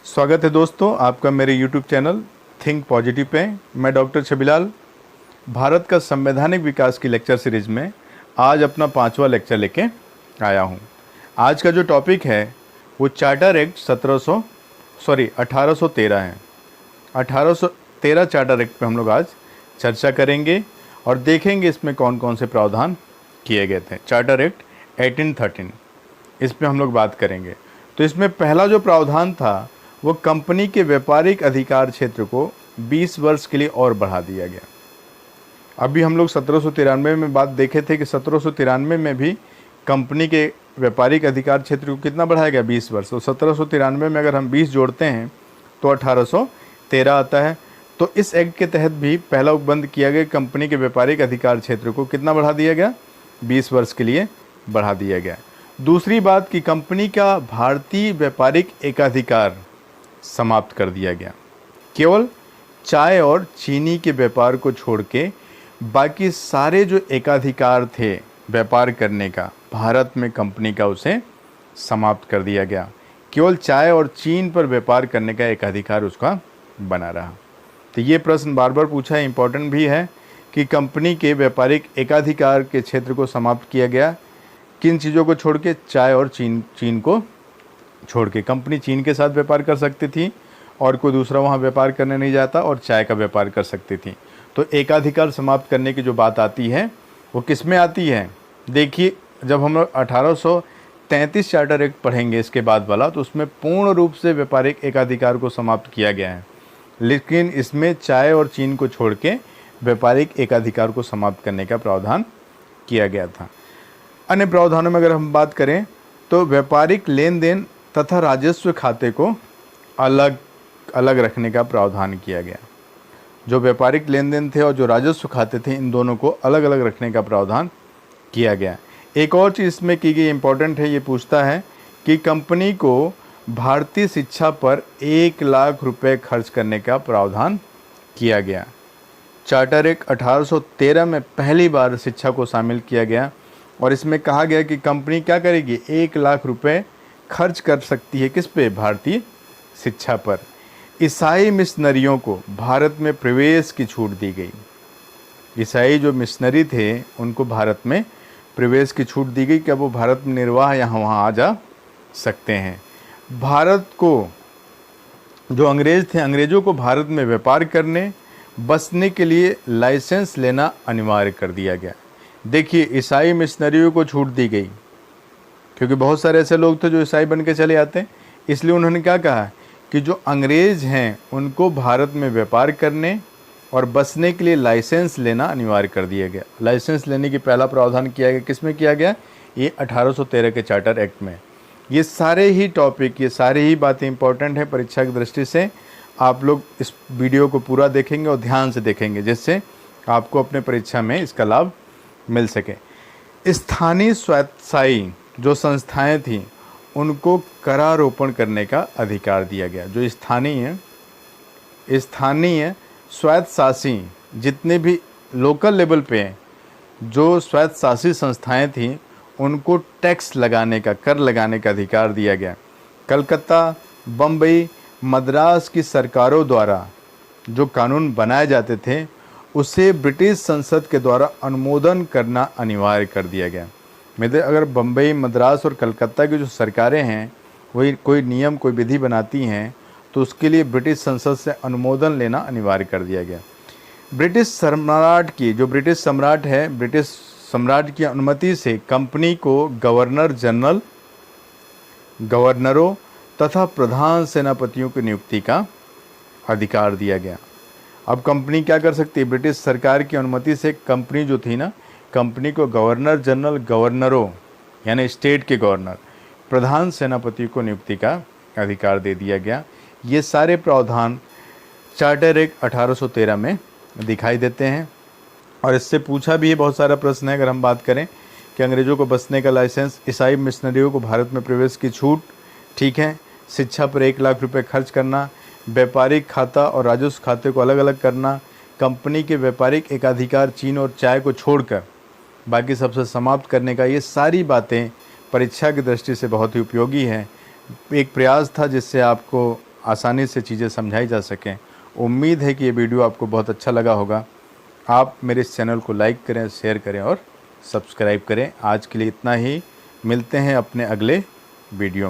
स्वागत है दोस्तों आपका मेरे YouTube channel think positive pay. मैं डॉक्टर छबिलाल भारत का संवैधानिक विकास की लेक्चर सीरीज में आज अपना 5वां लेक्चर लेके आया हूँ। आज का जो टॉपिक है वो चार्टर एक्ट 1813 है। 1813 चार्टर एक्ट पे हम लोग आज चर्चा करेंगे और देखेंगे इसमें कौन कौन से प्रावधान किए गए थे। चार्टर एक्ट 1813 इस पे हम लोग बात करेंगे। तो इसमें पहला जो प्रावधान था वो कंपनी के व्यापारिक अधिकार क्षेत्र को 20 वर्ष के लिए और बढ़ा दिया गया। अभी हम लोग 1793 में बात देखे थे कि 1793 में भी कंपनी के व्यापारिक अधिकार क्षेत्र को कितना बढ़ाया गया, 20 वर्ष। तो 1793 में अगर हम 20 जोड़ते हैं तो 1813 आता है। तो इस एक्ट के तहत भी पहला उपबंध किया गया, कंपनी के व्यापारिक अधिकार क्षेत्र को कितना बढ़ा दिया गया, 20 वर्ष के लिए बढ़ा दिया गया। दूसरी बात कि कंपनी का भारतीय व्यापारिक एकाधिकार समाप्त कर दिया गया। केवल चाय और चीनी के व्यापार को छोड़ के बाकी सारे जो एकाधिकार थे व्यापार करने का भारत में कंपनी का, उसे समाप्त कर दिया गया। केवल चाय और चीन पर व्यापार करने का एकाधिकार उसका बना रहा। तो ये प्रश्न बार बार पूछा है, इम्पोर्टेंट भी है कि कंपनी के व्यापारिक एकाधिकार के क्षेत्र को समाप्त किया गया। किन चीज़ों को छोड़ के, चाय और चीन को छोड़ के। कंपनी चीन के साथ व्यापार कर सकती थी और कोई दूसरा वहाँ व्यापार करने नहीं जाता, और चाय का व्यापार कर सकती थी। तो एकाधिकार समाप्त करने की जो बात आती है वो किस में आती है, देखिए जब हम लोग 1833 चार्टर एक्ट पढ़ेंगे इसके बाद वाला, तो उसमें पूर्ण रूप से व्यापारिक एकाधिकार को समाप्त किया गया है, लेकिन इसमें चाय और चीन को छोड़ के व्यापारिक एकाधिकार को समाप्त करने का प्रावधान किया गया था। अन्य प्रावधानों में अगर हम बात करें तो व्यापारिक लेन देन तथा राजस्व खाते को अलग अलग रखने का प्रावधान किया गया। जो व्यापारिक लेन देन थे और जो राजस्व खाते थे, इन दोनों को अलग अलग रखने का प्रावधान किया गया। एक और चीज़ इसमें की गई इम्पोर्टेंट है, ये पूछता है कि कंपनी को भारतीय शिक्षा पर 1 लाख रुपए खर्च करने का प्रावधान किया गया। चार्टर एक्ट 1813 में पहली बार शिक्षा को शामिल किया गया और इसमें कहा गया कि कंपनी क्या करेगी, 1 लाख रुपए खर्च कर सकती है किस पे, भारतीय शिक्षा पर। ईसाई मिशनरियों को भारत में प्रवेश की छूट दी गई। ईसाई जो मिशनरी थे उनको भारत में प्रवेश की छूट दी गई कि अब वो भारत में निर्वाह यहाँ वहाँ आ जा सकते हैं। भारत को जो अंग्रेज़ थे, अंग्रेज़ों को भारत में व्यापार करने बसने के लिए लाइसेंस लेना अनिवार्य कर दिया गया। देखिए ईसाई मिशनरियों को छूट दी गई क्योंकि बहुत सारे ऐसे लोग थे जो ईसाई बन के चले आते, इसलिए उन्होंने क्या कहा कि जो अंग्रेज़ हैं उनको भारत में व्यापार करने और बसने के लिए लाइसेंस लेना अनिवार्य कर दिया गया। लाइसेंस लेने की पहला प्रावधान किया गया, किस में किया गया, ये 1813 के चार्टर एक्ट में। ये सारे ही टॉपिक, ये सारी ही बातें इंपॉर्टेंट हैं परीक्षा की दृष्टि से। आप लोग इस वीडियो को पूरा देखेंगे और ध्यान से देखेंगे जिससे आपको अपने परीक्षा में इसका लाभ मिल सके। स्थानीय स्वायत्तशासी जो संस्थाएं थीं उनको करारोपण करने का अधिकार दिया गया। जो स्थानीय स्वायत्तशासी जितने भी लोकल लेवल पे जो स्वायत्तशासी संस्थाएं थीं उनको टैक्स लगाने का, कर लगाने का अधिकार दिया गया। कलकत्ता, बम्बई, मद्रास की सरकारों द्वारा जो कानून बनाए जाते थे उसे ब्रिटिश संसद के द्वारा अनुमोदन करना अनिवार्य कर दिया गया। अगर बम्बई, मद्रास और कलकत्ता की जो सरकारें हैं वही कोई नियम, कोई विधि बनाती हैं तो उसके लिए ब्रिटिश संसद से अनुमोदन लेना अनिवार्य कर दिया गया। ब्रिटिश सम्राट की, जो ब्रिटिश सम्राट है, ब्रिटिश सम्राट की अनुमति से कंपनी को गवर्नर जनरल, गवर्नरों तथा प्रधान सेनापतियों की नियुक्ति का अधिकार दिया गया। अब कंपनी क्या कर सकती है, ब्रिटिश सरकार की अनुमति से कंपनी जो थी ना, कंपनी को गवर्नर जनरल, गवर्नरों यानी स्टेट के गवर्नर, प्रधान सेनापति को नियुक्ति का अधिकार दे दिया गया। ये सारे प्रावधान चार्टर एक्ट 1813 में दिखाई देते हैं और इससे पूछा भी है, बहुत सारा प्रश्न है। अगर हम बात करें कि अंग्रेज़ों को बसने का लाइसेंस, ईसाई मिशनरियों को भारत में प्रवेश की छूट, ठीक है, शिक्षा पर 1 लाख रुपए खर्च करना, व्यापारिक खाता और राजस्व खाते को अलग अलग करना, कंपनी के व्यापारिक एकाधिकार चीन और चाय को छोड़कर बाकी सबसे समाप्त करने का, ये सारी बातें परीक्षा की दृष्टि से बहुत ही उपयोगी है। एक प्रयास था जिससे आपको आसानी से चीज़ें समझाई जा सकें। उम्मीद है कि ये वीडियो आपको बहुत अच्छा लगा होगा। आप मेरे इस चैनल को लाइक करें, शेयर करें और सब्सक्राइब करें। आज के लिए इतना ही, मिलते हैं अपने अगले वीडियो में।